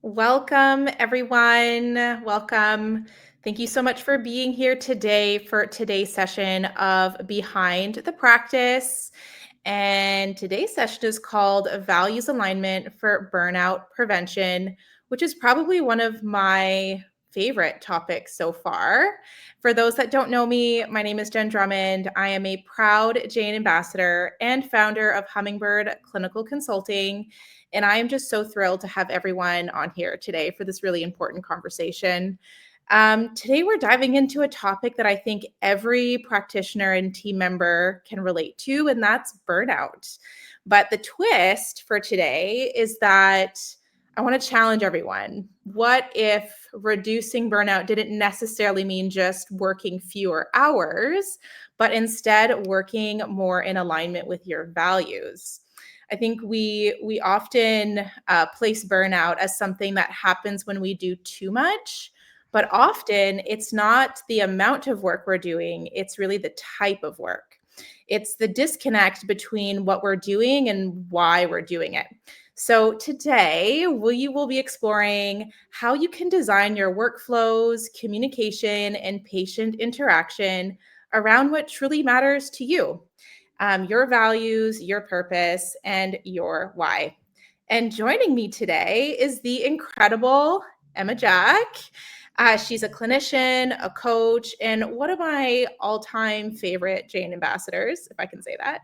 Welcome, everyone. Welcome. Thank you so much for being here today for today's session of Behind the Practice. And today's session is called Values Alignment for Burnout Prevention, which is probably one of my favorite topics so far. For those that don't know me, my name is Gen Drummond. I am a proud Jane ambassador and founder of Hummingbird Clinical Consulting. And I am just so thrilled to have everyone on here today for this really important conversation. Today, we're diving into a topic that I think every practitioner and team member can relate to, and that's burnout. But the twist for today is that I want to challenge everyone. What if reducing burnout didn't necessarily mean just working fewer hours, but instead working more in alignment with your values? I think we often place burnout as something that happens when we do too much, but often it's not the amount of work we're doing, it's really the type of work. It's the disconnect between what we're doing and why we're doing it. So today, we will be exploring how you can design your workflows, communication, and patient interaction around what truly matters to you, your values, your purpose, and your why. And joining me today is the incredible Emma Jack. She's a clinician, a coach, and one of my all-time favorite Jane ambassadors, if I can say that.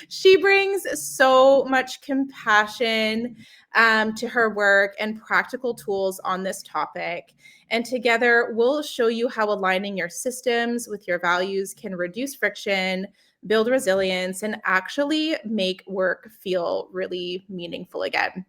She brings so much compassion to her work and practical tools on this topic. And together, we'll show you how aligning your systems with your values can reduce friction, build resilience, and actually make work feel really meaningful again.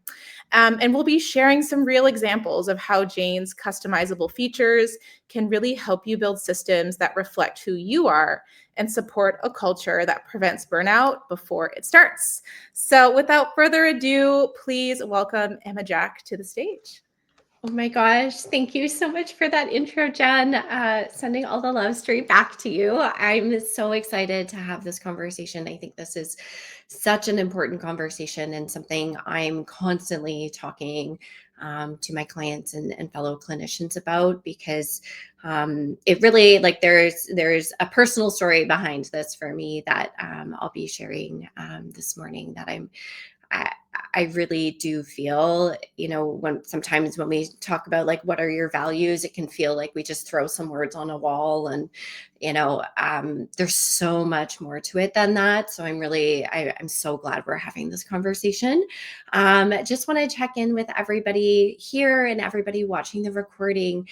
And we'll be sharing some real examples of how Jane's customizable features can really help you build systems that reflect who you are and support a culture that prevents burnout before it starts. So without further ado, please welcome Emma Jack to the stage. Oh my gosh, thank you so much for that intro, Jen. Sending all the love straight back to you. I'm so excited to have this conversation. I think this is such an important conversation and something I'm constantly talking to my clients and fellow clinicians about, because it really, like, there's a personal story behind this for me that I'll be sharing this morning that I really do feel, when sometimes when we talk about like, what are your values, it can feel like we just throw some words on a wall, and, there's so much more to it than that. So I'm so glad we're having this conversation. Just want to check in with everybody here and everybody watching the recording.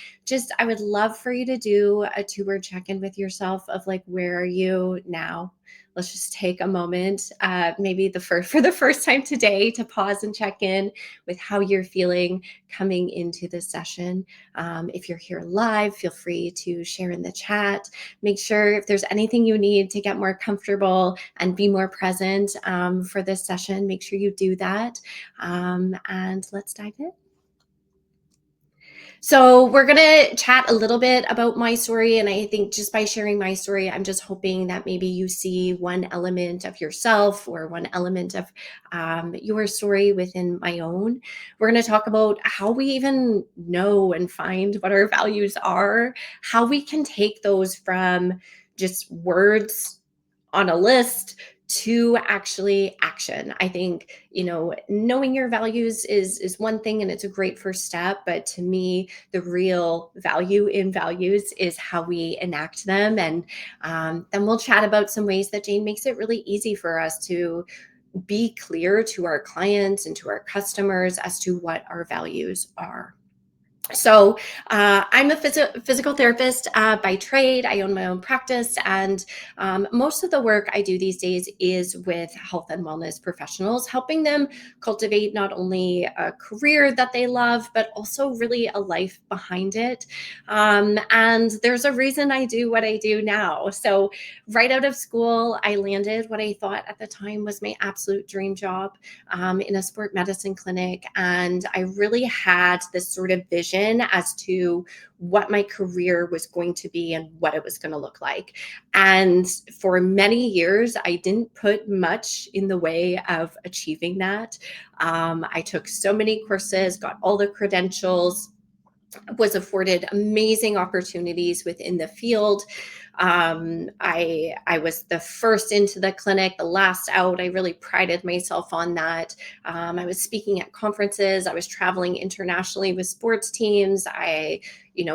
I would love for you to do a 2-word check-in with yourself of like, where are you now? Let's just take a moment, maybe for the first time today, to pause and check in with how you're feeling coming into this session. If you're here live, feel free to share in the chat. Make sure if there's anything you need to get more comfortable and be more present for this session, make sure you do that. And let's dive in. So we're going to chat a little bit about my story. And I think just by sharing my story, I'm just hoping that maybe you see one element of yourself or one element of your story within my own. We're going to talk about how we even know and find what our values are, how we can take those from just words on a list to actually action. I think, knowing your values is one thing, and it's a great first step. But to me, the real value in values is how we enact them. And then we'll chat about some ways that Jane makes it really easy for us to be clear to our clients and to our customers as to what our values are. So I'm a physical therapist by trade. I own my own practice, and most of the work I do these days is with health and wellness professionals, helping them cultivate not only a career that they love, but also really a life behind it. And there's a reason I do what I do now. So right out of school, I landed what I thought at the time was my absolute dream job in a sport medicine clinic. And I really had this sort of vision vision as to what my career was going to be and what it was going to look like. And for many years, I didn't put much in the way of achieving that. I took so many courses, got all the credentials, was afforded amazing opportunities within the field. I was the first into the clinic, the last out. I really prided myself on that. I was speaking at conferences. I was traveling internationally with sports teams. I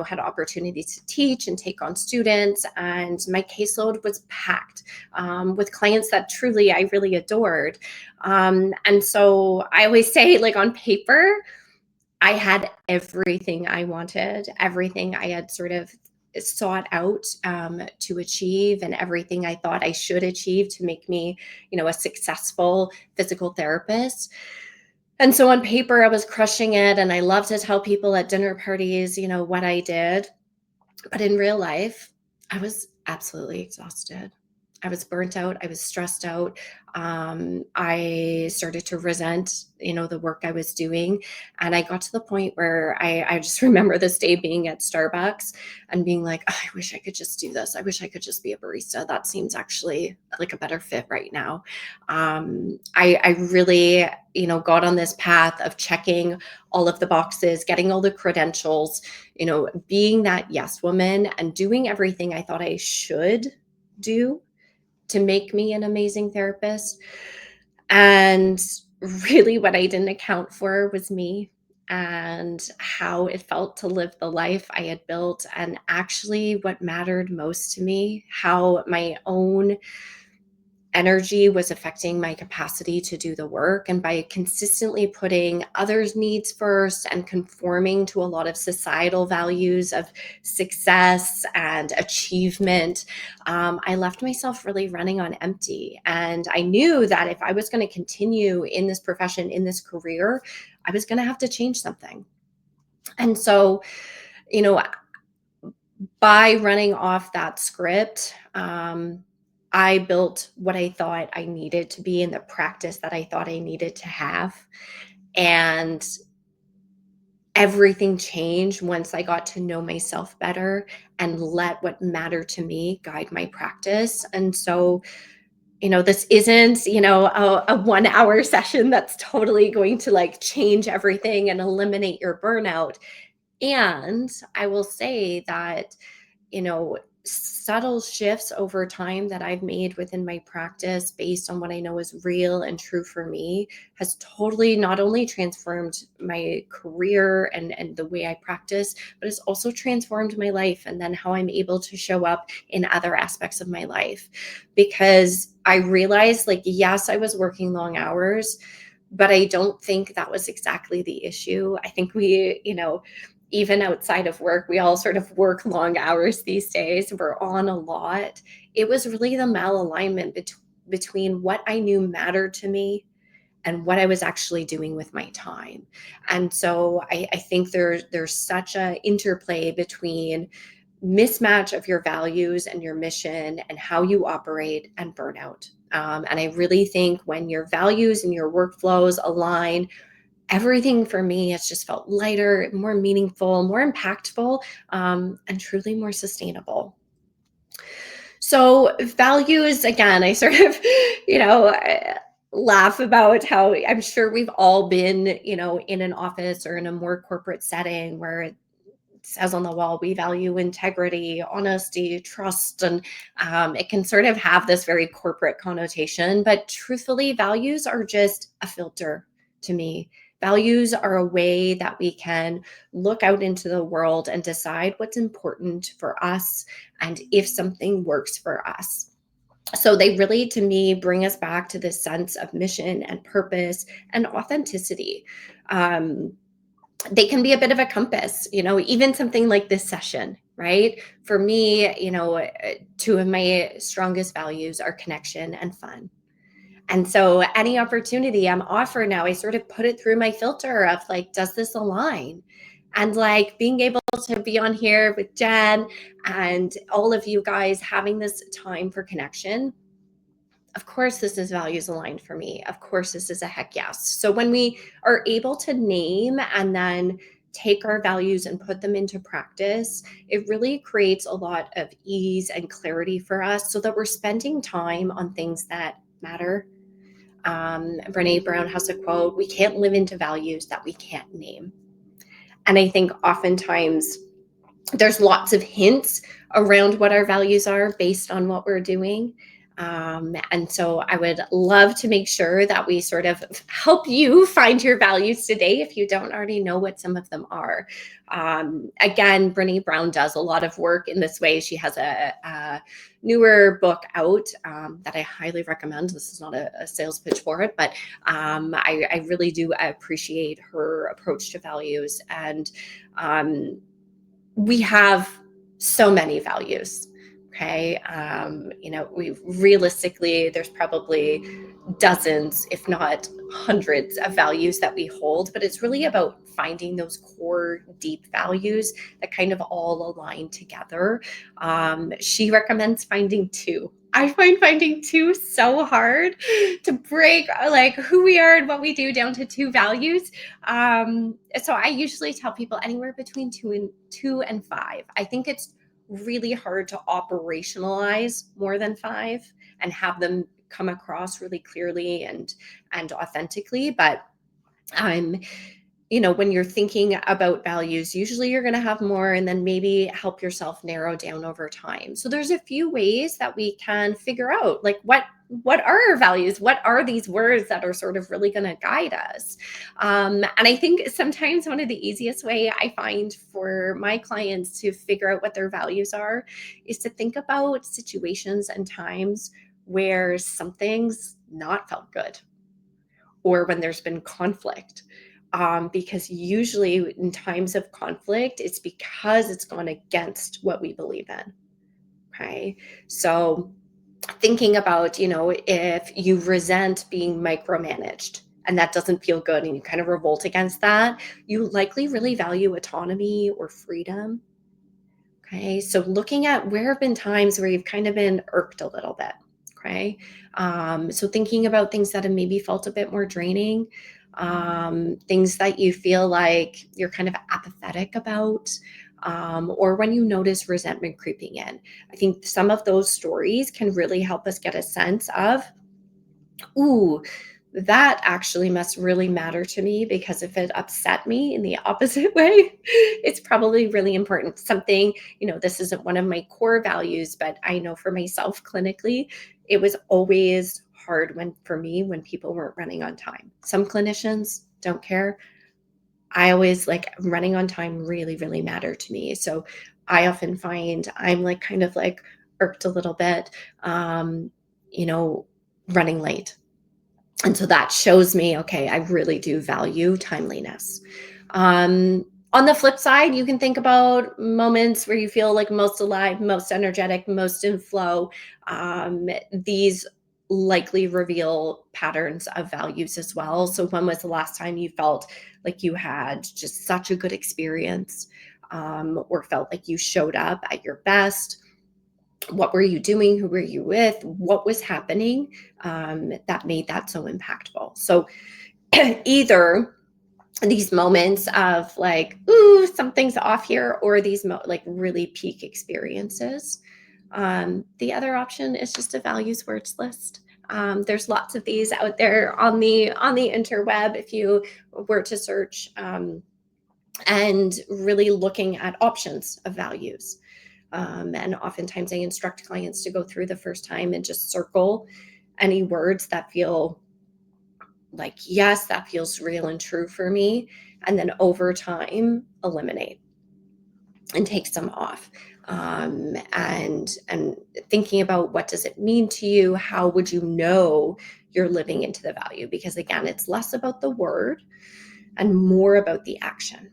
had opportunities to teach and take on students, and my caseload was packed with clients that truly I really adored. And so I always say, like, on paper, I had everything I wanted, everything I had sort of sought out to achieve, and everything I thought I should achieve to make me, a successful physical therapist. And so on paper, I was crushing it, and I love to tell people at dinner parties, what I did. But in real life, I was absolutely exhausted. I was burnt out. I was stressed out. I started to resent, the work I was doing. And I got to the point where I just remember this day being at Starbucks and being like, oh, I wish I could just do this. I wish I could just be a barista. That seems actually like a better fit right now. I really, got on this path of checking all of the boxes, getting all the credentials, being that yes woman and doing everything I thought I should do to make me an amazing therapist. And really, what I didn't account for was me and how it felt to live the life I had built. And actually, what mattered most to me, how my own energy was affecting my capacity to do the work. And by consistently putting others' needs first and conforming to a lot of societal values of success and achievement, I left myself really running on empty. And I knew that if I was going to continue in this profession, in this career, I was going to have to change something. And so, by running off that script, I built what I thought I needed to be in the practice that I thought I needed to have. And everything changed once I got to know myself better and let what mattered to me guide my practice. And so, this isn't, a 1 hour session that's totally going to like change everything and eliminate your burnout. And I will say that, subtle shifts over time that I've made within my practice based on what I know is real and true for me has totally not only transformed my career and the way I practice, but it's also transformed my life and then how I'm able to show up in other aspects of my life. Because I realized, like, yes, I was working long hours, but I don't think that was exactly the issue. I think we, even outside of work, we all sort of work long hours these days. We're on a lot. It was really the malalignment between what I knew mattered to me and what I was actually doing with my time. And so I think there's such a interplay between mismatch of your values and your mission and how you operate and burnout. And I really think when your values and your workflows align, everything for me has just felt lighter, more meaningful, more impactful, and truly more sustainable. So values, again, I sort of, laugh about how I'm sure we've all been, in an office or in a more corporate setting where it says on the wall, we value integrity, honesty, trust, and it can sort of have this very corporate connotation. But truthfully, values are just a filter to me. Values are a way that we can look out into the world and decide what's important for us and if something works for us. So they really, to me, bring us back to this sense of mission and purpose and authenticity. They can be a bit of a compass, even something like this session, right? For me, two of my strongest values are connection and fun. And so any opportunity I'm offered now, I sort of put it through my filter of like, does this align? And like being able to be on here with Jen and all of you guys having this time for connection. Of course, this is values aligned for me. Of course, this is a heck yes. So when we are able to name and then take our values and put them into practice, it really creates a lot of ease and clarity for us so that we're spending time on things that matter. Brene Brown has a quote, "We can't live into values that we can't name." And I think oftentimes there's lots of hints around what our values are based on what we're doing. And so I would love to make sure that we sort of help you find your values today if you don't already know what some of them are. Again, Brene Brown does a lot of work in this way. She has a newer book out that I highly recommend. This is not a sales pitch for it, but I really do appreciate her approach to values. And we have so many values. Okay. We realistically, there's probably dozens, if not hundreds of values that we hold, but it's really about finding those core deep values that kind of all align together. She recommends finding two. I find finding two so hard to break like who we are and what we do down to two values. So I usually tell people anywhere between two and five. I think it's really hard to operationalize more than five and have them come across really clearly and authentically. But when you're thinking about values, usually you're going to have more and then maybe help yourself narrow down over time. So there's a few ways that we can figure out like what are our values? What are these words that are sort of really going to guide us? And I think sometimes one of the easiest way I find for my clients to figure out what their values are is to think about situations and times where something's not felt good or when there's been conflict. Because usually in times of conflict, it's because it's gone against what we believe in. Okay. So thinking about, if you resent being micromanaged and that doesn't feel good and you kind of revolt against that, you likely really value autonomy or freedom. Okay. So looking at where have been times where you've kind of been irked a little bit. Okay. So thinking about things that have maybe felt a bit more draining, things that you feel like you're kind of apathetic about, or when you notice resentment creeping in. I think some of those stories can really help us get a sense of, ooh, that actually must really matter to me because if it upset me in the opposite way, it's probably really important. Something, this isn't one of my core values, but I know for myself clinically, it was always hard for me when people weren't running on time. Some clinicians don't care. I always like running on time really, really mattered to me. So I often find I'm like kind of like irked a little bit, running late. And so that shows me, okay, I really do value timeliness. On the flip side, you can think about moments where you feel like most alive, most energetic, most in flow. These likely reveal patterns of values as well. So when was the last time you felt like you had just such a good experience, or felt like you showed up at your best? What were you doing? Who were you with? What was happening that made that so impactful? So either these moments of like, ooh, something's off here, or these like really peak experiences. The other option is just a values words list. There's lots of these out there on the interweb if you were to search, and really looking at options of values. And oftentimes I instruct clients to go through the first time and just circle any words that feel like, yes, that feels real and true for me. And then over time, eliminate and take some off. And thinking about what does it mean to you? How would you know you're living into the value? Because again, it's less about the word and more about the action.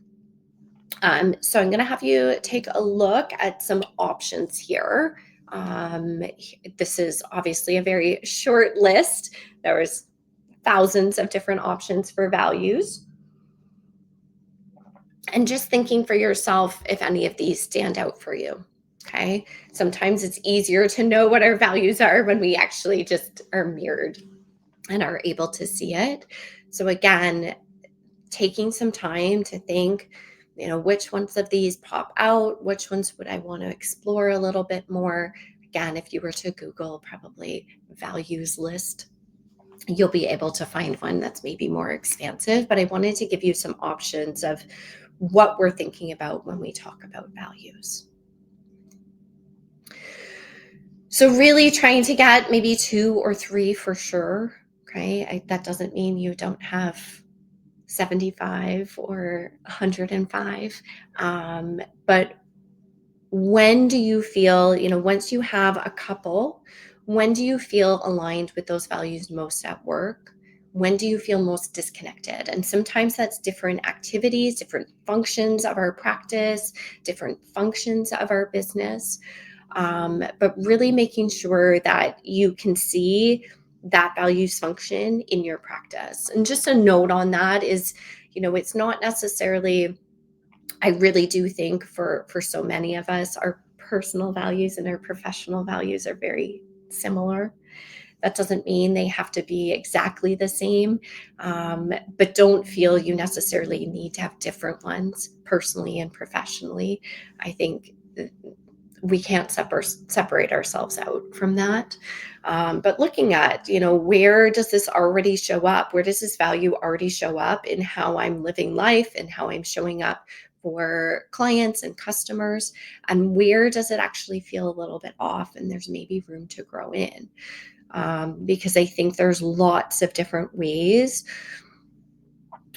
So I'm going to have you take a look at some options here. This is obviously a very short list. There's thousands of different options for values. And just thinking for yourself if any of these stand out for you. Okay. Sometimes it's easier to know what our values are when we actually just are mirrored and are able to see it. So again, taking some time to think, which ones of these pop out? Which ones would I want to explore a little bit more? Again, if you were to Google probably values list, you'll be able to find one that's maybe more expansive. But I wanted to give you some options of what we're thinking about when we talk about values. So really trying to get maybe 2 or 3 for sure. Okay. That doesn't mean you don't have 75 or 105. But when do you feel, once you have a couple, when do you feel aligned with those values most at work? When do you feel most disconnected? And sometimes that's different activities, different functions of our practice, different functions of our business. But really making sure that you can see that values function in your practice. And just a note on that is, it's not necessarily, I really do think for so many of us, our personal values and our professional values are very similar. That doesn't mean they have to be exactly the same, but don't feel you necessarily need to have different ones personally and professionally. I think we can't separate ourselves out from that. But looking at, where does this already show up? Where does this value already show up in how I'm living life and how I'm showing up for clients and customers? And where does it actually feel a little bit off and there's maybe room to grow in? Because I think there's lots of different ways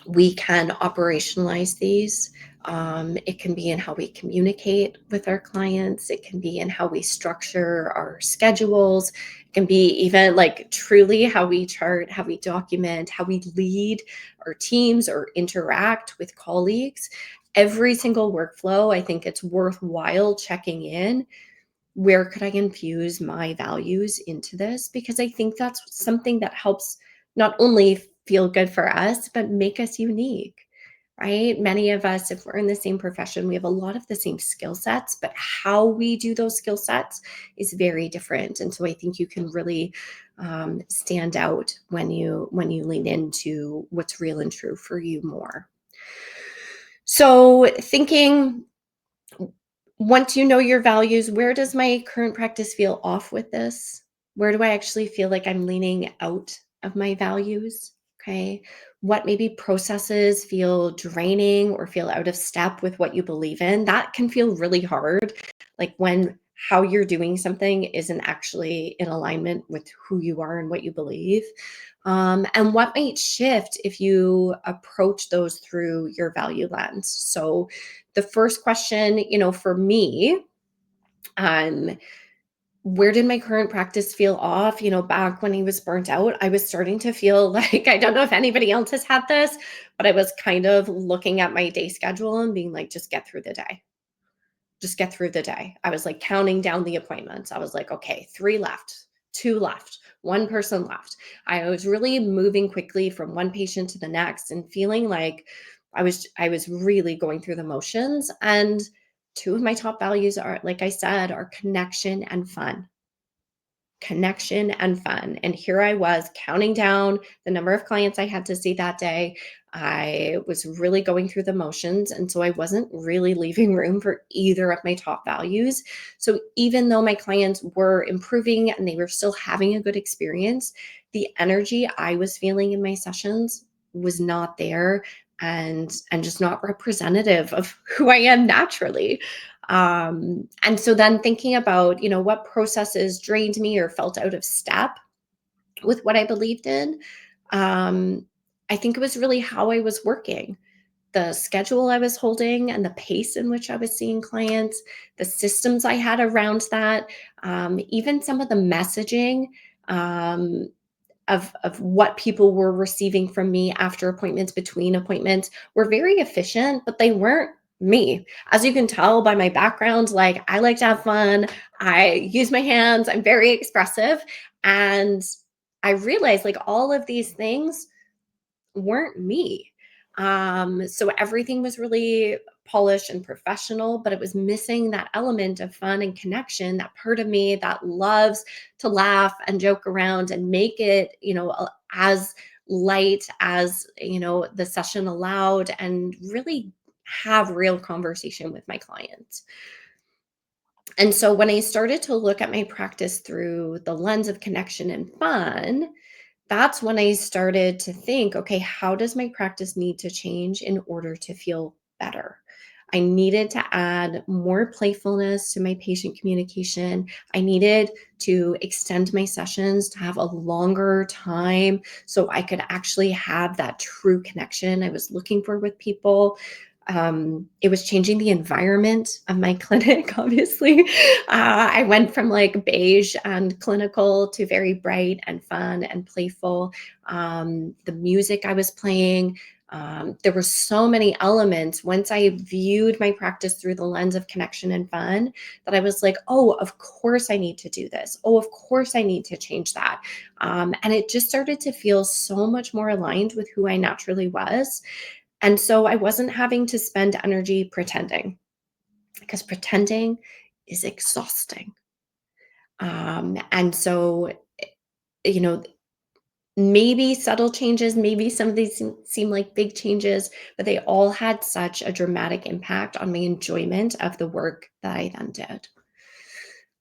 we can operationalize these. It can be in how we communicate with our clients. It can be in how we structure our schedules. It can be even like truly how we chart, how we document, how we lead our teams or interact with colleagues. Every single workflow, I think it's worthwhile checking in. Where could I infuse my values into this? Because I think that's something that helps not only feel good for us, but make us unique, right? Many of us, if we're in the same profession, we have a lot of the same skill sets, but how we do those skill sets is very different. And so I think you can really stand out when you lean into what's real and true for you more. So thinking, once you know your values, where does my current practice feel off with this? Where do I actually feel like I'm leaning out of my values? Okay. What maybe processes feel draining or feel out of step with what you believe in? That can feel really hard. Like when how you're doing something isn't actually in alignment with who you are and what you believe. And what might shift if you approach those through your value lens? So, the first question, for me, um, where did my current practice feel off? Back when he was burnt out, I was starting to feel like, I don't know if anybody else has had this, but I was kind of looking at my day schedule and being like, just get through the day. Just get through the day. I was like counting down the appointments. I was like, okay, 3 left, 2 left, 1 person left. I was really moving quickly from one patient to the next and feeling like I was really going through the motions. And 2 of my top values are, like I said, are connection and fun. Connection and fun. And here I was counting down the number of clients I had to see that day. I was really going through the motions. And so I wasn't really leaving room for either of my top values. So even though my clients were improving and they were still having a good experience, the energy I was feeling in my sessions was not there and just not representative of who I am naturally. And so then thinking about, what processes drained me or felt out of step with what I believed in, I think it was really how I was working, the schedule I was holding and the pace in which I was seeing clients, the systems I had around that, even some of the messaging. Of what people were receiving from me after appointments, between appointments, were very efficient, but they weren't me. As you can tell by my background, like I like to have fun. I use my hands. I'm very expressive. And I realized like all of these things weren't me. So everything was really polished and professional, but it was missing that element of fun and connection, that part of me that loves to laugh and joke around and make it, as light as, the session allowed, and really have real conversation with my clients. And so when I started to look at my practice through the lens of connection and fun, that's when I started to think, okay, how does my practice need to change in order to feel better? I needed to add more playfulness to my patient communication. I needed to extend my sessions to have a longer time so I could actually have that true connection I was looking for with people. It was changing the environment of my clinic, obviously. I went from like beige and clinical to very bright and fun and playful. The music I was playing, there were so many elements once I viewed my practice through the lens of connection and fun that I was like, oh, of course I need to do this. Oh, of course I need to change that. And it just started to feel so much more aligned with who I naturally was. And so I wasn't having to spend energy pretending because pretending is exhausting. And so, you know, maybe subtle changes, maybe some of these seem like big changes, but they all had such a dramatic impact on my enjoyment of the work that I then did.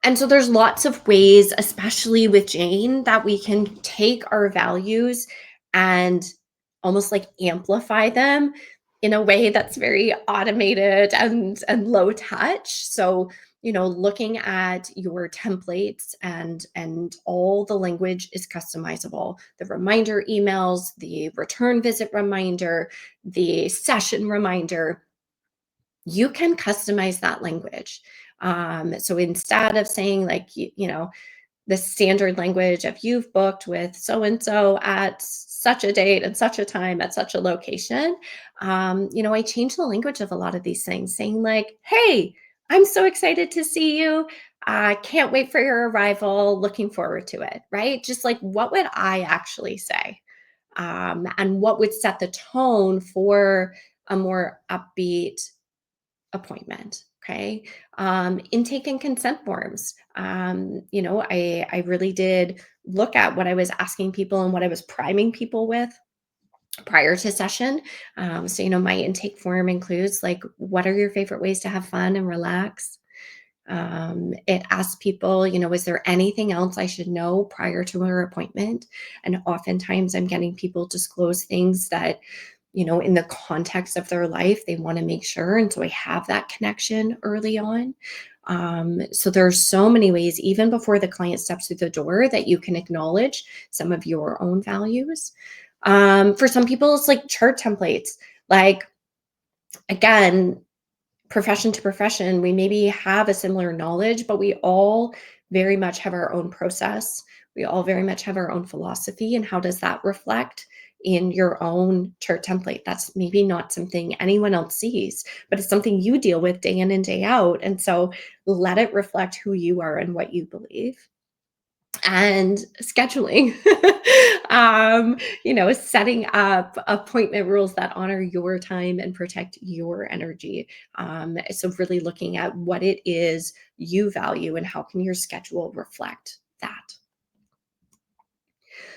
And so there's lots of ways, especially with Jane, that we can take our values and almost like amplify them in a way that's very automated and low touch. So, looking at your templates and all the language is customizable. The reminder emails, the return visit reminder, the session reminder, you can customize that language. So instead of saying like, the standard language of you've booked with so and so at such a date and such a time at such a location, I changed the language of a lot of these things, saying like, hey, I'm so excited to see you. I can't wait for your arrival. Looking forward to it, right? Just like, what would I actually say? And what would set the tone for a more upbeat appointment. Okay. Intake and consent forms. I really did look at what I was asking people and what I was priming people with prior to session. So, my intake form includes like, what are your favorite ways to have fun and relax? It asks people, is there anything else I should know prior to our appointment? And oftentimes I'm getting people disclose things that, in the context of their life, they want to make sure. And so I have that connection early on. So there's so many ways, even before the client steps through the door, that you can acknowledge some of your own values. For some people, it's like chart templates. Like, again, profession to profession, we maybe have a similar knowledge, but we all very much have our own process. We all very much have our own philosophy. And how does that reflect in your own chart template? That's maybe not something anyone else sees, but it's something you deal with day in and day out. And so let it reflect who you are and what you believe. And scheduling, setting up appointment rules that honor your time and protect your energy. So really looking at what it is you value and how can your schedule reflect that.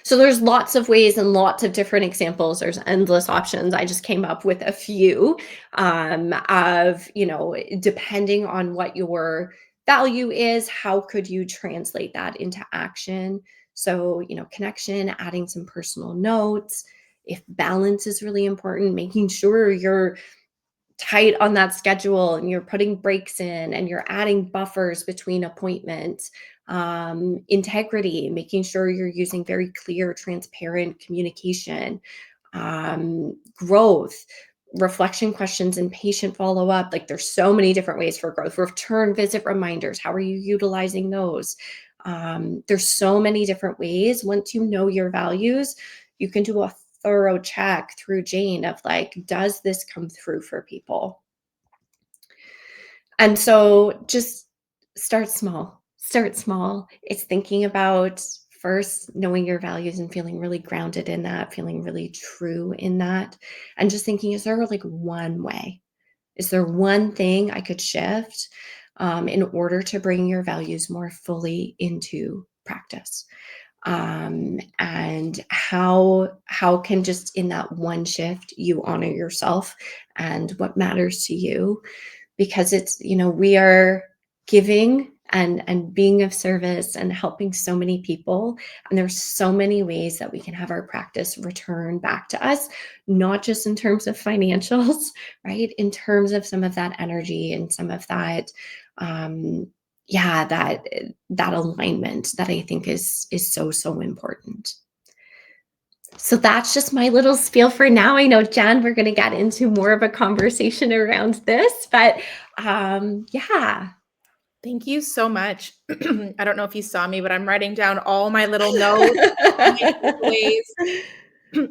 So there's lots of ways and lots of different examples. There's endless options. I just came up with a few of, depending on what your value is, how could you translate that into action? So, connection, adding some personal notes. If balance is really important, making sure you're tight on that schedule and you're putting breaks in and you're adding buffers between appointments. Integrity, making sure you're using very clear, transparent communication. Growth, reflection questions and patient follow-up. Like, there's so many different ways for growth. Return visit reminders, how are you utilizing those? There's so many different ways. Once you know your values, you can do a thorough check through Jane of like, does this come through for people? And so just start small. Start small. It's thinking about first knowing your values and feeling really grounded in that, feeling really true in that. And just thinking, is there like one way? Is there one thing I could shift in order to bring your values more fully into practice? and how can just in that one shift you honor yourself and what matters to you, because it's, we are giving and being of service and helping so many people, and there's so many ways that we can have our practice return back to us, not just in terms of financials, right, in terms of some of that energy and some of that yeah, that alignment that I think is so important. So that's just my little spiel for now. I know, Jen, we're going to get into more of a conversation around this, but yeah. Thank you so much. I don't know if you saw me, but I'm writing down all my little notes, all my takeaways.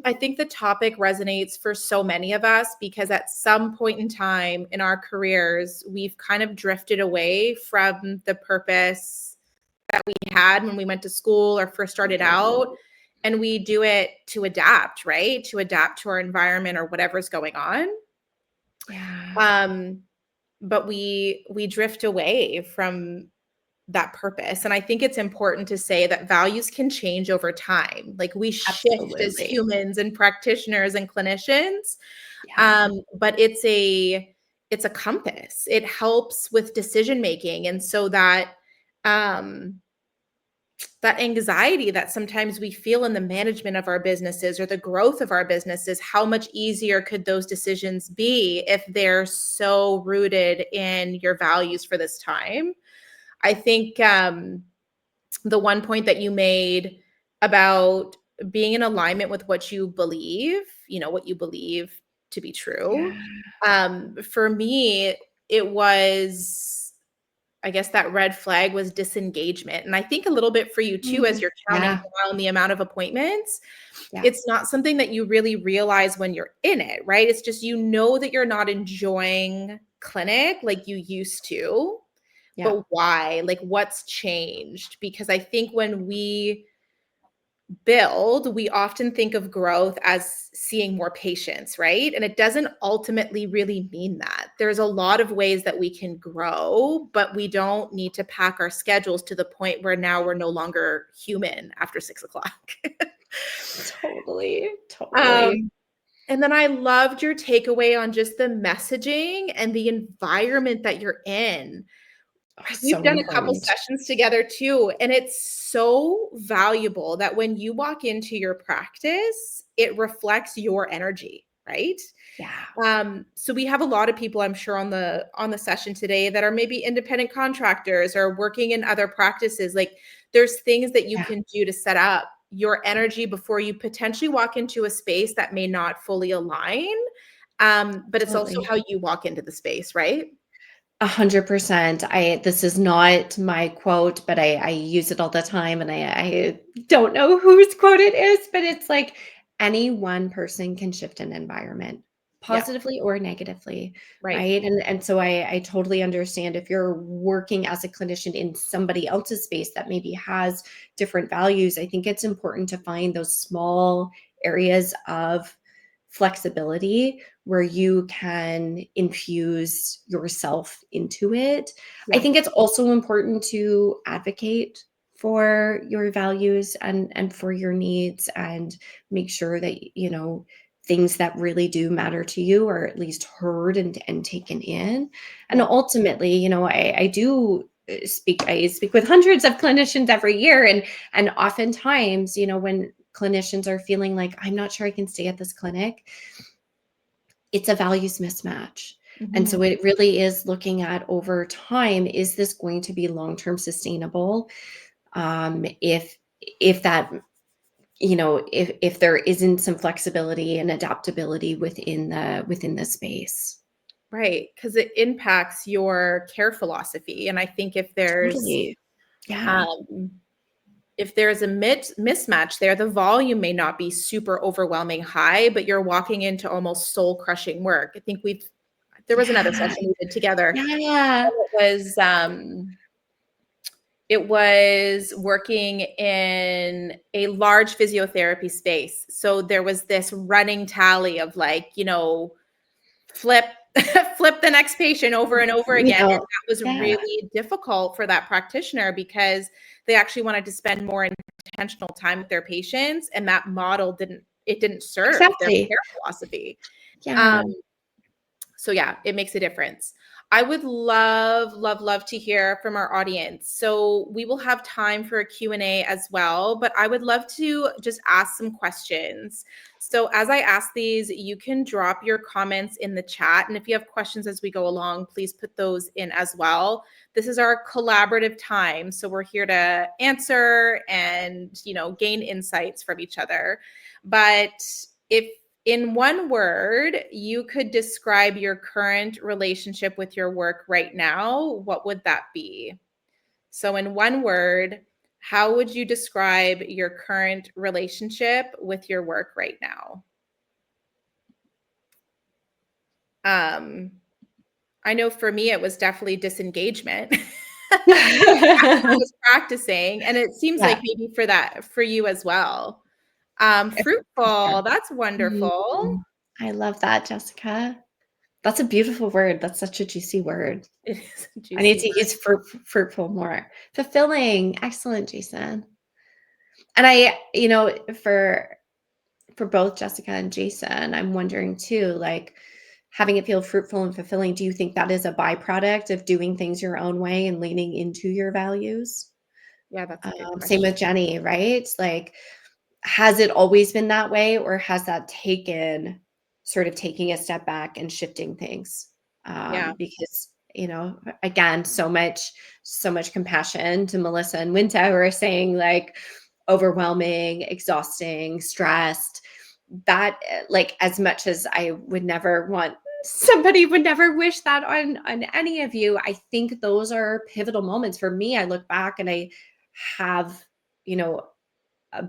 I think the topic resonates for so many of us because at some point in time in our careers, we've kind of drifted away from the purpose that we had when we went to school or first started out. And we do it to adapt, right? To adapt to our environment or whatever's going on. Yeah. But we drift away from that purpose. And I think it's important to say that values can change over time. Like we shift as Absolutely. humans and practitioners and clinicians. Yeah. But it's a compass. It helps with decision making. And so that that anxiety that sometimes we feel in the management of our businesses or the growth of our businesses, how much easier could those decisions be if they're so rooted in your values for this time? I think the one point that you made about being in alignment with what you believe, what you believe to be true. Yeah. For me, it was, I guess that red flag was disengagement. And I think a little bit for you too, as you're counting Yeah. down the amount of appointments, Yeah. it's not something that you really realize when you're in it, right? It's just, that you're not enjoying clinic like you used to, Yeah. but why? Like what's changed? Because I think when we build, we often think of growth as seeing more patients, right? And it doesn't ultimately really mean that. There's a lot of ways that we can grow, but we don't need to pack our schedules to the point where now we're no longer human after 6 o'clock. Totally. um, and then I loved your takeaway on just the messaging and the environment that you're in. Oh, We've so done a couple important. sessions together too, and it's so valuable that when you walk into your practice, it reflects your energy, right? Yeah. So we have a lot of people, I'm sure, on the session today that are maybe independent contractors or working in other practices. Like there's things that you Yeah. can do to set up your energy before you potentially walk into a space that may not fully align. But it's also Absolutely. how you walk into the space, right? 100%. This is not my quote, but I use it all the time, and I don't know whose quote it is, but it's like any one person can shift an environment Yeah, positively or negatively, right. right? And so I totally understand if you're working as a clinician in somebody else's space that maybe has different values. I think it's important to find those small areas of flexibility where you can infuse yourself into it. I Yeah. think it's also important to advocate for your values and for your needs, and make sure that things that really do matter to you are at least heard and taken in. And Yeah. ultimately, I do I speak with hundreds of clinicians every year, and oftentimes, when clinicians are feeling like, I'm not sure I can stay at this clinic, it's a values mismatch. And Mhm. so it really is looking at over time, is this going to be long-term sustainable? If that, if there isn't some flexibility and adaptability within the space. Right, because it impacts your care philosophy, and I think Totally. Yeah. um, if there's a mismatch there, the volume may not be super overwhelming high, but you're walking into almost soul-crushing work. I think there was another Yeah. session we did together, Yeah. and it was working in a large physiotherapy space. So there was this running tally of like, flip flip the next patient over and over You again, and know, that was yeah. really difficult for that practitioner because they actually wanted to spend more intentional time with their patients, and that model didn't serve their Exactly. care philosophy. Yeah. So yeah, it makes a difference. I would love to hear from our audience. So we will have time for a Q&A as well, but I would love to just ask some questions. So as I ask these, you can drop your comments in the chat. And if you have questions as we go along, please put those in as well. This is our collaborative time. So we're here to answer and, gain insights from each other. But if in one word, you could describe your current relationship with your work right now, what would that be? So, in one word, how would you describe your current relationship with your work right now? I know for me, it was definitely disengagement. I was practicing, and it seems like Yeah. maybe for you as well. For sure. Fruitful, that's wonderful. I love that, Jessica. That's a beautiful word. That's such a juicy word. It is a I need juicy to use fruitful more. Fulfilling. Excellent, Jason. And for both Jessica and Jason, I'm wondering too, like having it feel fruitful and fulfilling, do you think that is a byproduct of doing things your own way and leaning into your values? Yeah, that's a good Same question. with Jenny, right? Like, has it always been that way, or has that sort of taking a step back and shifting things? Yeah. Because, again, so much compassion to Melissa and Winta who are saying like overwhelming, exhausting, stressed. That like as much as I would never want somebody would never wish that on any of you, I think those are pivotal moments for me. I look back and I have, you know, a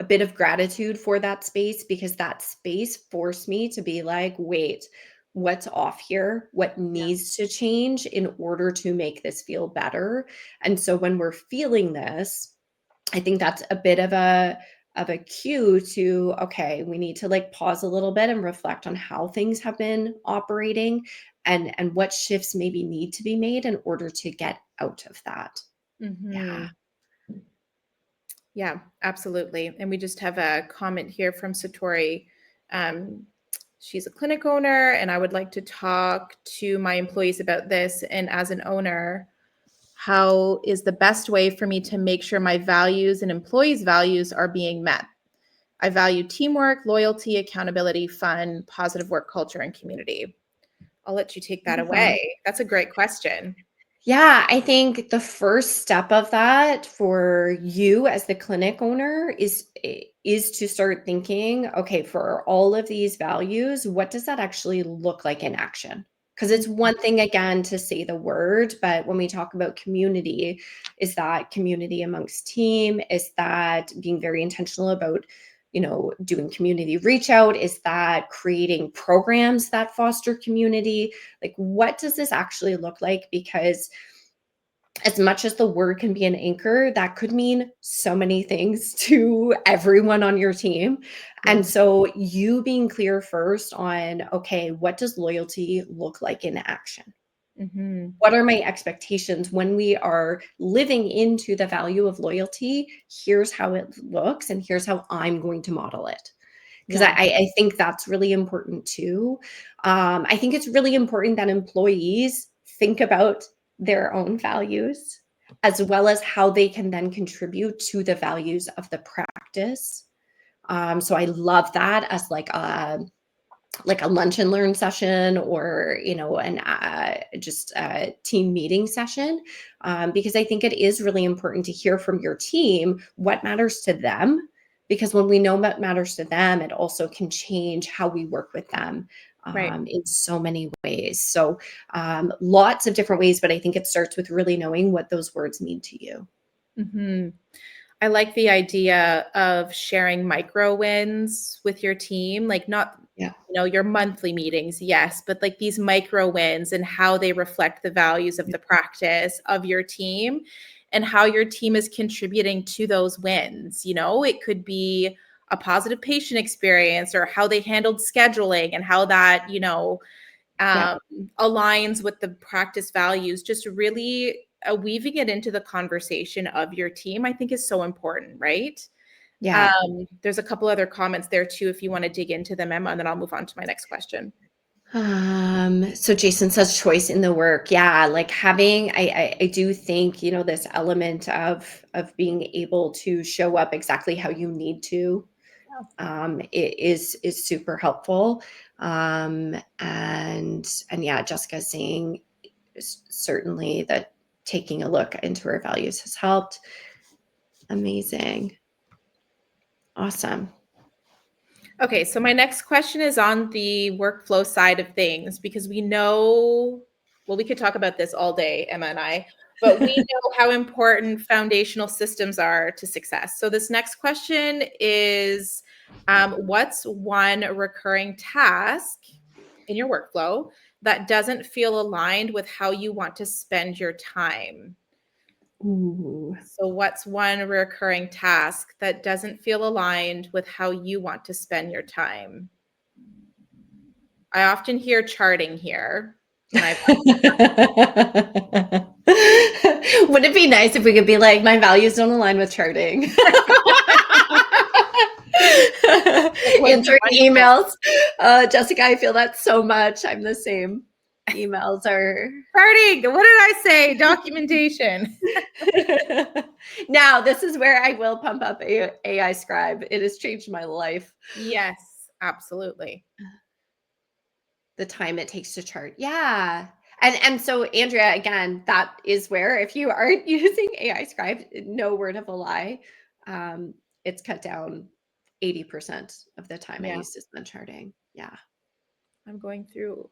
a bit of gratitude for that space because that space forced me to be like, wait, what's off here? What needs to change in order to make this feel better? And so when we're feeling this, I think that's a bit of a cue to okay, we need to like pause a little bit and reflect on how things have been operating and what shifts maybe need to be made in order to get out of that. Yeah. Mhm. Yeah, absolutely. And we just have a comment here from Satori. Um, she's a clinic owner, and I would like to talk to my employees about this. And as an owner, how is the best way for me to make sure my values and employees' values are being met? I value teamwork, loyalty, accountability, fun, positive work culture, and community. I'll let you take that Beautiful. away. That's a great question. Yeah, I think the first step of that for you as the clinic owner is to start thinking, okay, for all of these values, what does that actually look like in action? Because it's one thing again to say the word, but when we talk about community, is that community amongst team? Is that being very intentional about doing community reach out? Is that creating programs that foster community? Like, what does this actually look like? Because as much as the word can be an anchor, that could mean so many things to everyone on your team. Yeah. And so you being clear first on, okay, what does loyalty look like in action? Mhm. What are my expectations when we are living into the value of loyalty? Here's how it looks, and here's how I'm going to model it. Because Yeah. I think that's really important too. I think it's really important that employees think about their own values as well as how they can then contribute to the values of the practice. So I love that as like a lunch and learn session or an just a team meeting session, because I think it is really important to hear from your team what matters to them, because when we know what matters to them it also can change how we work with them Right. in so many ways. So lots of different ways, but I think it starts with really knowing what those words mean to you. Mhm. I like the idea of sharing micro wins with your team, like not, Yeah. your monthly meetings, yes, but like these micro wins and how they reflect the values of the practice of your team and how your team is contributing to those wins. It could be a positive patient experience or how they handled scheduling and how that, Yeah. aligns with the practice values. Just really weaving it into the conversation of your team, I think is so important, right? Yeah. There's a couple other comments there too, if you want to dig into them, Emma, and then I'll move on to my next question. So Jason says choice in the work. Yeah, like having, I do think, you know, this element of being able to show up exactly how you need to, it is super helpful. And yeah, Jessica's saying certainly that taking a look into her values has helped. Amazing. Awesome. Okay, so my next question is on the workflow side of things, because we know, well, we could talk about this all day, Emma and I, but we know how important foundational systems are to success. So this next question is, what's one recurring task in your workflow that doesn't feel aligned with how you want to spend your time? Ooh. So what's one recurring task that doesn't feel aligned with how you want to spend your time? I often hear charting here, and I Would it be nice if we could be like, my values don't align with charting? Answering emails. Jessica, I feel that so much. I'm the same. Emails are charting. What did I say? Documentation. Now, this is where I will pump up AI Scribe. It has changed my life. Yes, absolutely. The time it takes to chart. Yeah. And so Andrea, again, that is where if you aren't using AI Scribe, no word of a lie, it's cut down 80% of the time I used to spend charting. Yeah. I'm going through.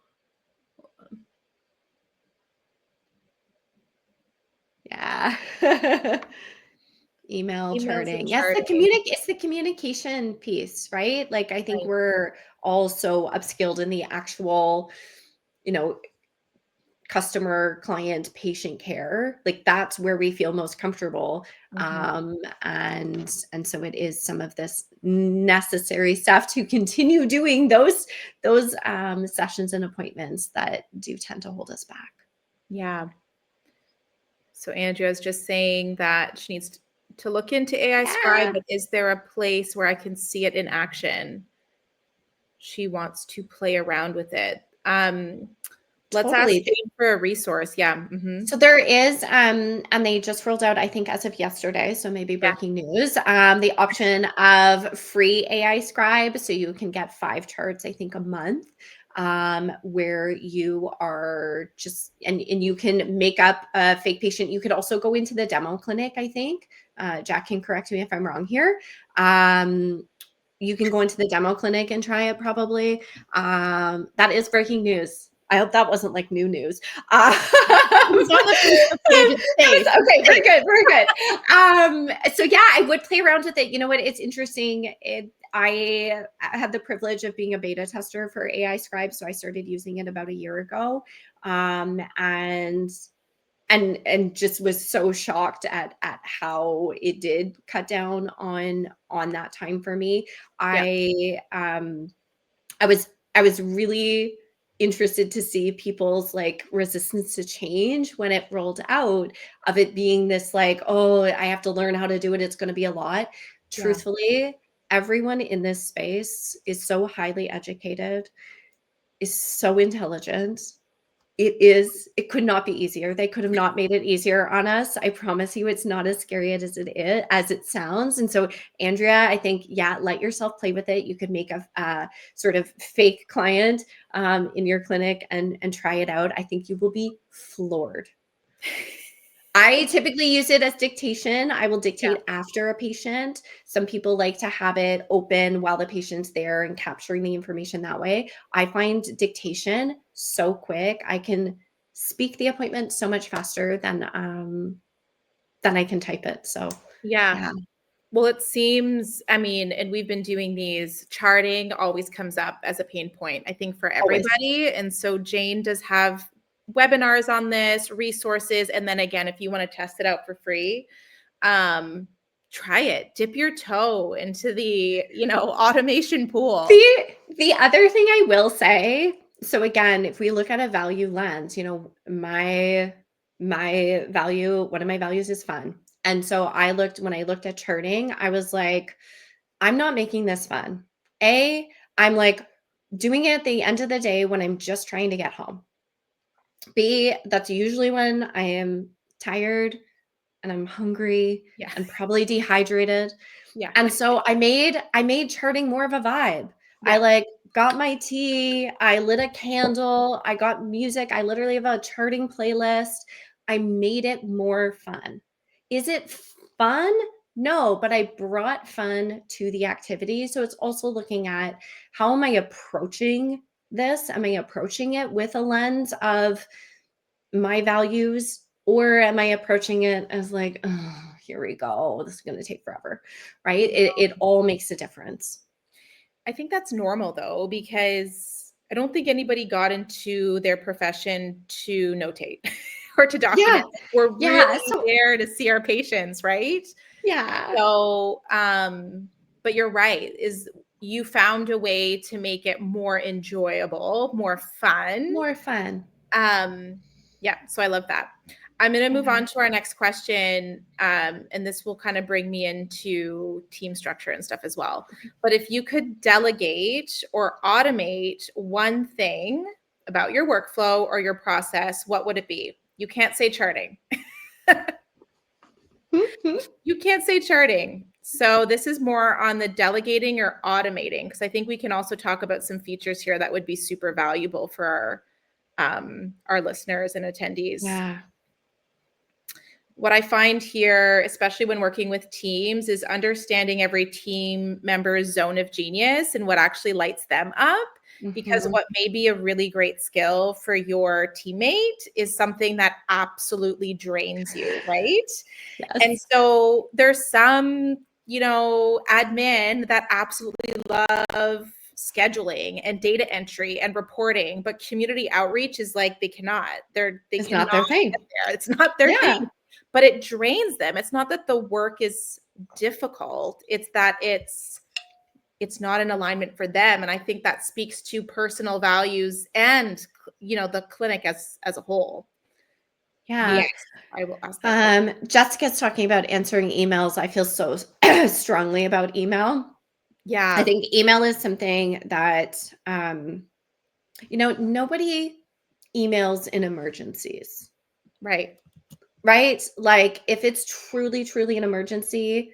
Yeah. Email charting. Yes, charting. it's the communication piece, right? Like I think we're all so upskilled in the actual, you know, customer, client, patient care. Like that's where we feel most comfortable. And so it is some of this necessary stuff to continue doing those sessions and appointments that do tend to hold us back. Yeah. So Andrea's just saying that she needs to look into AI Scribe, but is there a place where I can see it in action? She wants to play around with it. Let's ask Jane for a resource. Yeah. So there is, and they just rolled out, I think, as of yesterday, so maybe breaking news, the option of free AI Scribe. So you can get 5 charts, I think, a month, where you are just, and you can make up a fake patient. You could also go into the demo clinic, I think. Jack can correct me if I'm wrong here. You can go into the demo clinic and try it probably. That is breaking news. I hope that wasn't like new news. It was on the Facebook page. Okay, very good, very good. So yeah, I would play around with it. You know what? It's interesting. I had the privilege of being a beta tester for AI Scribe, so I started using it about a year ago, and just was so shocked at how it did cut down on that time for me. I was really interested to see people's like resistance to change when it rolled out, of it being this like, oh, I have to learn how to do it, it's going to be a lot. Truthfully, everyone in this space is so highly educated, is so intelligent. It could not be easier. They could have not made it easier on us. I promise you, it's not as scary as it sounds. And so, Andrea, I think, yeah, let yourself play with it. You could make a sort of fake client in your clinic and try it out. I think you will be floored. I typically use it as dictation. I will dictate after a patient. Some people like to have it open while the patient's there and capturing the information that way. I find dictation so quick. I can speak the appointment so much faster than I can type it. So yeah. Well, it seems, I mean, and we've been doing these, charting always comes up as a pain point, I think, for everybody. Always. And so Jane does have webinars on this, resources. And then again, if you want to test it out for free, try it, dip your toe into the, automation pool. The other thing I will say, so again, if we look at a value lens, my one of my values is fun. And so when I looked at charting, I was like, I'm not making this fun. I'm like doing it at the end of the day when I'm just trying to get home. B, that's usually when I am tired and I'm hungry Yeah. and probably dehydrated. Yeah. And so I made charting more of a vibe. I Yeah. like got my tea, I lit a candle, I got music. I literally have a charting playlist. I made it more fun. Is it fun? No, but I brought fun to the activity. So it's also looking at, how am I approaching this? Am I approaching it with a lens of my values, or am I approaching it as like, oh, here we go, this is going to take forever, right? It all makes a difference. I think that's normal though, because I don't think anybody got into their profession to notate or to Yeah. document. We're Yeah. really So, there to see our patients, right? yeah. So, but you're right, is you found a way to make it more enjoyable, more fun. More fun. Yeah, so I love that. I'm going to move Yeah. on to our next question, and this will kind of bring me into team structure and stuff as well. But if you could delegate or automate one thing about your workflow or your process, what would it be? You can't say charting. You can't say charting. So this is more on the delegating or automating, because I think we can also talk about some features here that would be super valuable for our listeners and attendees. Yeah. What I find here, especially when working with teams, is understanding every team member's zone of genius and what actually lights them up. Because Mhm. what may be a really great skill for your teammate is something that absolutely drains you, right? And Yes. so there's some, admin that absolutely love scheduling and data entry and reporting, but community outreach is like they It's cannot not their get thing. there. It's not their Yeah. thing, but it drains them. It's not that the work is difficult, it's that it's not in alignment for them. And I think that speaks to personal values and the clinic as a whole. Yeah. Yes, I will ask that question. Jessica's talking about answering emails. I feel so strongly about email. I Yeah, think email is something that, nobody emails in emergencies, right. right? Like if it's truly, truly an emergency,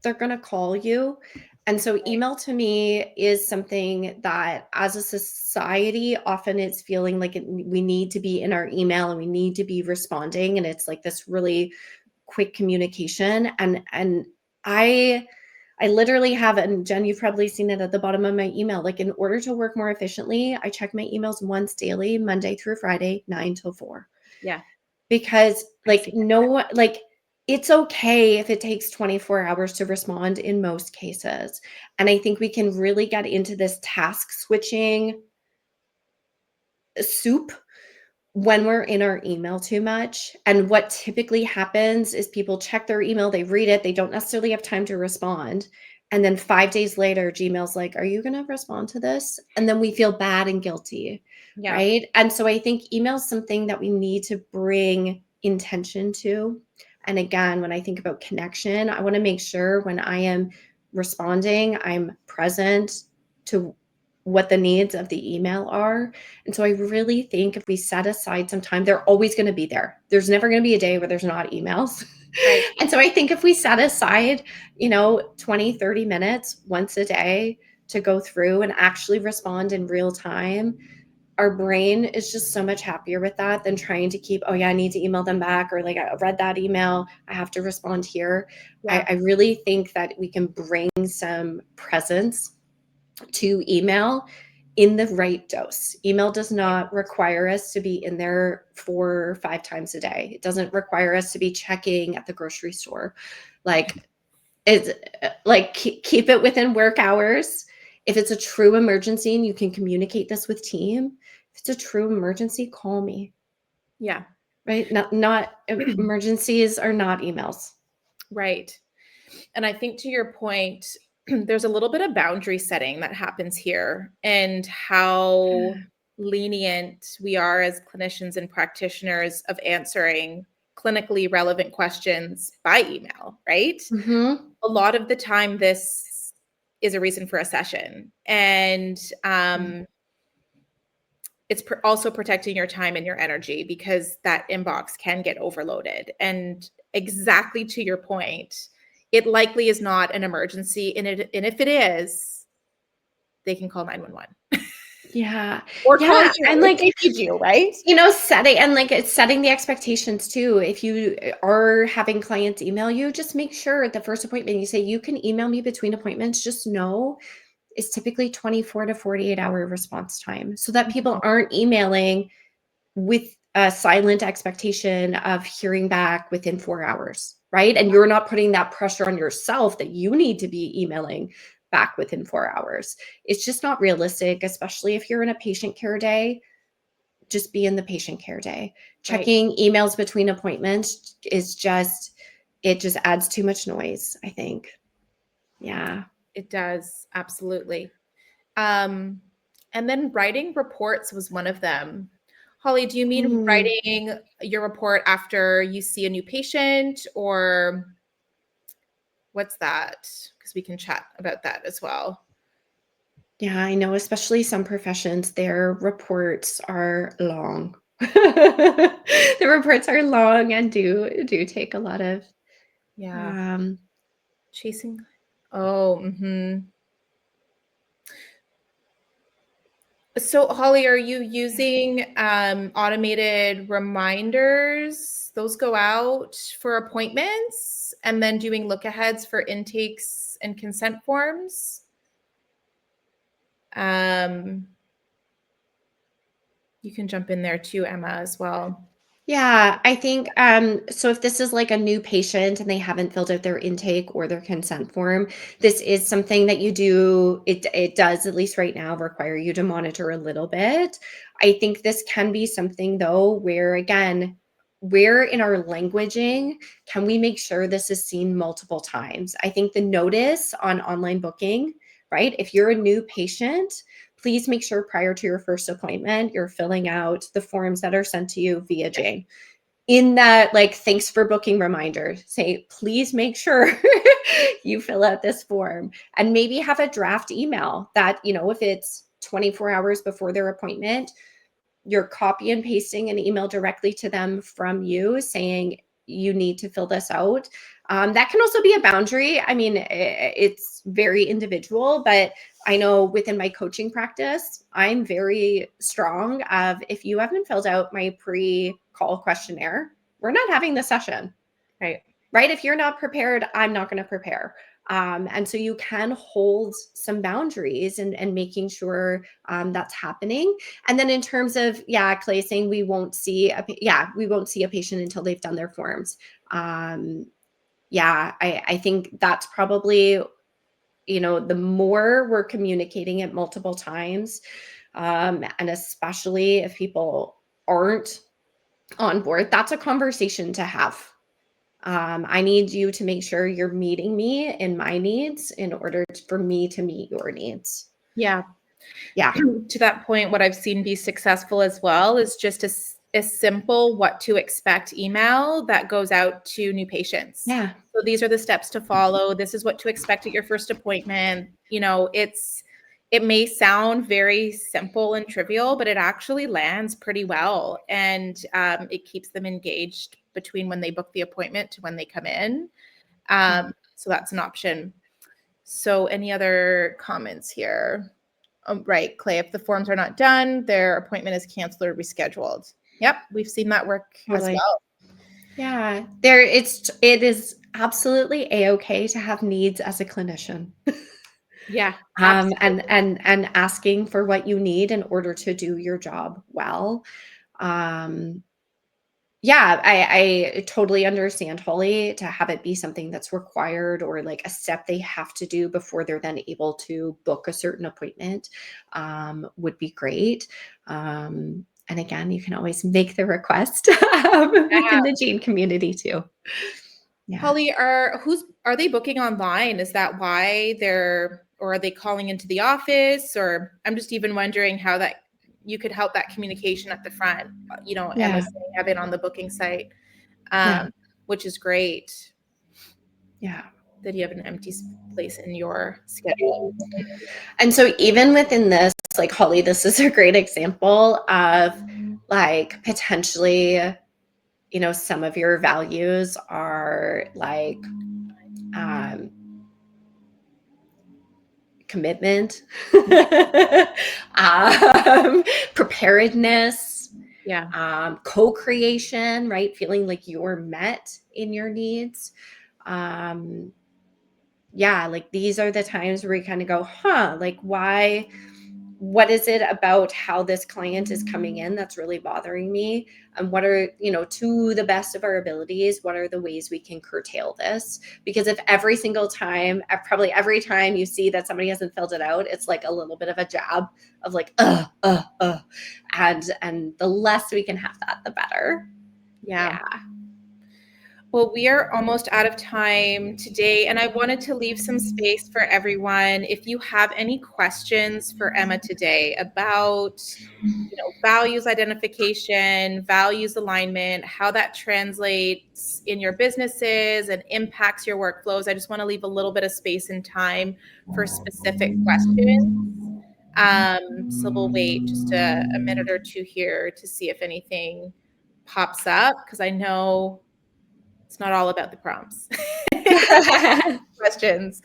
they're going to call you. And so email to me is something that as a society, often it's feeling like we need to be in our email and we need to be responding. And it's like this really quick communication. And I literally have, and Jen, you've probably seen it at the bottom of my email. Like in order to work more efficiently, I check my emails once daily, Monday through Friday, 9 till 4. Yeah, Because I see. it's okay if it takes 24 hours to respond in most cases. And I think we can really get into this task switching soup when we're in our email too much. And what typically happens is people check their email, they read it, they don't necessarily have time to respond. And then 5 days later, Gmail's like, are you going to respond to this? And then we feel bad and guilty, Yeah, right? And so I think email is something that we need to bring intention to. And again, when I think about connection, I want to make sure when I am responding, I'm present to what the needs of the email are. And so I really think if we set aside some time, they're always going to be there. There's never going to be a day where there's not emails. right. And so I think if we set aside, 20, 30 minutes once a day to go through and actually respond in real time, our brain is just so much happier with that than trying to keep, oh yeah, I need to email them back, or like I read that email, I have to respond here. Yeah, I really think that we can bring some presence to email in the right dose. Email does not require us to be in there 4 or 5 times a day. It doesn't require us to be checking at the grocery store. Like it's like keep it within work hours. If it's a true emergency and you can communicate this with team, if it's a true emergency, call me. yeah. Right? Not emergencies are not emails. Right. And I think to your point, there's a little bit of boundary setting that happens here, and how lenient we are as clinicians and practitioners of answering clinically relevant questions by email, right? Mm-hmm. A lot of the time, this is a reason for a session. And it's also protecting your time and your energy, because that inbox can get overloaded. And exactly to your point, it likely is not an emergency. And if it is, they can call 911. Yeah. Or call Yeah. you And if like, they need you, right? setting and like it's setting the expectations too. If you are having clients email you, just make sure at the first appointment you say, you can email me between appointments. Just know it's typically 24 to 48-hour response time, so that people aren't emailing with a silent expectation of hearing back within 4 hours, right? And you're not putting that pressure on yourself that you need to be emailing back within 4 hours. It's just not realistic, especially if you're in a patient care day. Just be in the patient care day. Right. Checking emails between appointments is just, it just adds too much noise, I think. Yeah. It does. Absolutely. And then writing reports was one of them. Holly, do you mean writing your report after you see a new patient, or what's that? Because we can chat about that as well. Yeah, I know, especially some professions, their reports are long. The reports are long and do take a lot of Chasing. Oh, So, Holly, are you using automated reminders? Those go out for appointments, and then doing look aheads for intakes and consent forms. You can jump in there too, Emma, as well. Yeah, I think so if this is like a new patient and they haven't filled out their intake or their consent form, this is something that you do. It does, at least right now, require you to monitor a little bit. I think this can be something though where, again, where in our languaging can we make sure this is seen multiple times? I think the notice on online booking, right? If you're a new patient, please make sure prior to your first appointment, you're filling out the forms that are sent to you via Jane. In that, like, thanks for booking reminder, say, please make sure you fill out this form, and maybe have a draft email that, if it's 24 hours before their appointment, you're copy and pasting an email directly to them from you saying, you need to fill this out. That can also be a boundary. I mean, it's very individual, but I know within my coaching practice, I'm very strong of, if you haven't filled out my pre-call questionnaire, we're not having the session. Right? If you're not prepared, I'm not going to prepare. And so you can hold some boundaries and making sure that's happening. And then in terms of, Clay saying we won't see a patient until they've done their forms. I think that's probably, the more we're communicating it multiple times, and especially if people aren't on board, that's a conversation to have. I need you to make sure you're meeting me in my needs in order for me to meet your needs. Yeah. Yeah. To that point, what I've seen be successful as well is just a simple what to expect email that goes out to new patients. Yeah. So these are the steps to follow. This is what to expect at your first appointment. It may sound very simple and trivial, but it actually lands pretty well. And it keeps them engaged between when they book the appointment to when they come in. So that's an option. So any other comments here? Right, Clay, if the forms are not done, their appointment is canceled or rescheduled. Yep, we've seen that work as well. Yeah, it is absolutely a-okay to have needs as a clinician. Yeah, and asking for what you need in order to do your job well. I totally understand, Holly, to have it be something that's required or like a step they have to do before they're then able to book a certain appointment, would be great. And again, you can always make the request within the Jane community too. Yeah. Holly, are they booking online? Is that why or are they calling into the office? Or I'm just even wondering how that you could help that communication at the front. Yeah. Emma's saying have it on the booking site, which is great. Yeah. That you have an empty place in your schedule. And so even within this, like Holly, this is a great example of like potentially, some of your values are like commitment, preparedness, co-creation, right? Feeling like you're met in your needs. Like these are the times where we kind of go, like what is it about how this client is coming in that's really bothering me? And what are, to the best of our abilities, what are the ways we can curtail this? Because if every single time, probably every time you see that somebody hasn't filled it out, it's like a little bit of a jab of like, and the less we can have that, the better. Yeah. Well, we are almost out of time today, and I wanted to leave some space for everyone. If you have any questions for Emma today about, values identification, values alignment, how that translates in your businesses and impacts your workflows, I just want to leave a little bit of space and time for specific questions. So we'll wait just a minute or two here to see if anything pops up, because I know it's not all about the prompts. Questions.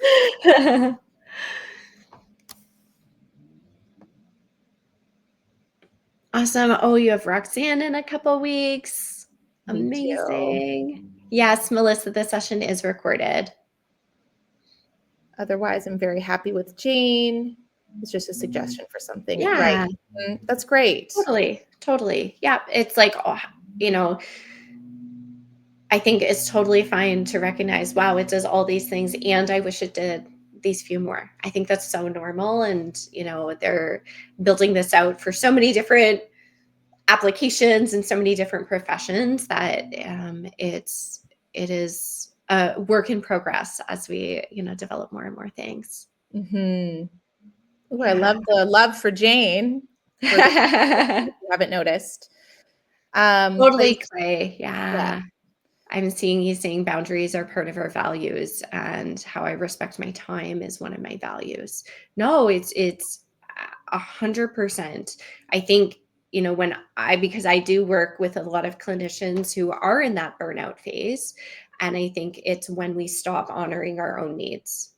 Awesome. Oh, you have Roxanne in a couple weeks. Amazing. Yes, Melissa, the session is recorded. Otherwise, I'm very happy with Jane. It's just a suggestion for something. Yeah. Right. That's great. Totally. Yeah. It's like, I think it's totally fine to recognize, wow, it does all these things, and I wish it did these few more. I think that's so normal. And, they're building this out for so many different applications and so many different professions that it is a work in progress as we, develop more and more things. Mm-hmm. Ooh, I love the love for Jane. If you haven't noticed. Totally, Clay. Yeah. I'm seeing you saying boundaries are part of our values, and how I respect my time is one of my values. No, it's 100%. I think, because I do work with a lot of clinicians who are in that burnout phase. And I think it's when we stop honoring our own needs.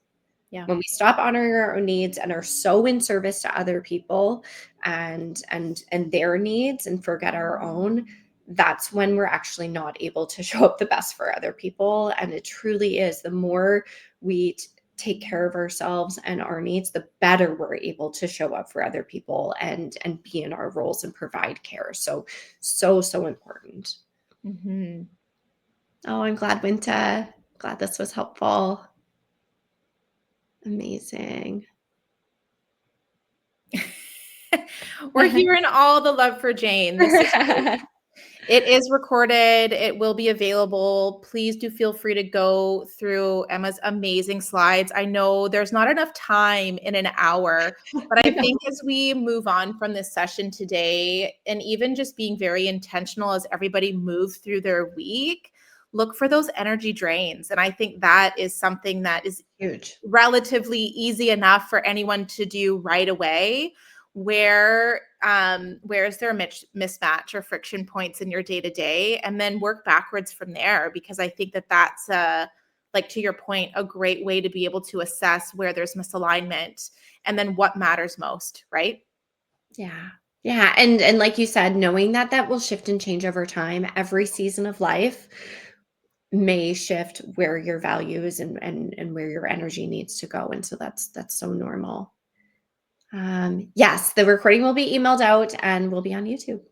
Yeah. When we stop honoring our own needs and are so in service to other people and their needs and forget our own, that's when we're actually not able to show up the best for other people. And it truly is, the more we take care of ourselves and our needs, the better we're able to show up for other people and be in our roles and provide care. So important. Mm-hmm. Oh, I'm glad, Winta. Glad this was helpful. Amazing. We're hearing all the love for Jane. This is great. It is recorded. It will be available. Please do feel free to go through Emma's amazing slides. I know there's not enough time in an hour, but I think as we move on from this session today, and even just being very intentional as everybody moves through their week, look for those energy drains. And I think that is something that is huge, relatively easy enough for anyone to do right away. Where is there a mismatch or friction points in your day-to-day, and then work backwards from there, because I think that that's like, to your point, a great way to be able to assess where there's misalignment and then what matters most, right? Yeah. And like you said, knowing that will shift and change over time. Every season of life may shift where your values and where your energy needs to go. And so that's so normal. Yes, the recording will be emailed out and will be on YouTube.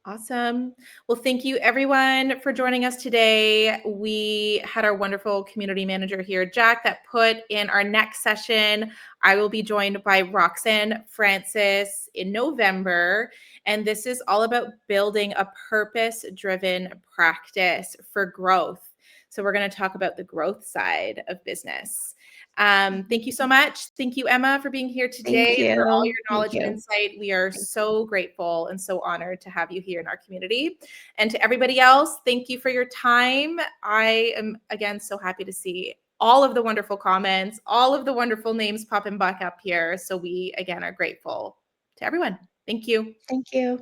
Awesome. Well, thank you everyone for joining us today. We had our wonderful community manager here, Jack, that put in our next session. I will be joined by Roxanne Francis in November. And this is all about building a purpose-driven practice for growth. So we're going to talk about the growth side of business. Thank you so much. Thank you, Emma, for being here Thank today, for all you. your Thank knowledge and you. insight. We are so grateful and so honored to have you here in our community. And to everybody else, thank you for your time. I am, again, so happy to see all of the wonderful comments, all of the wonderful names popping back up here. So we, again, are grateful to everyone. Thank you. Thank you.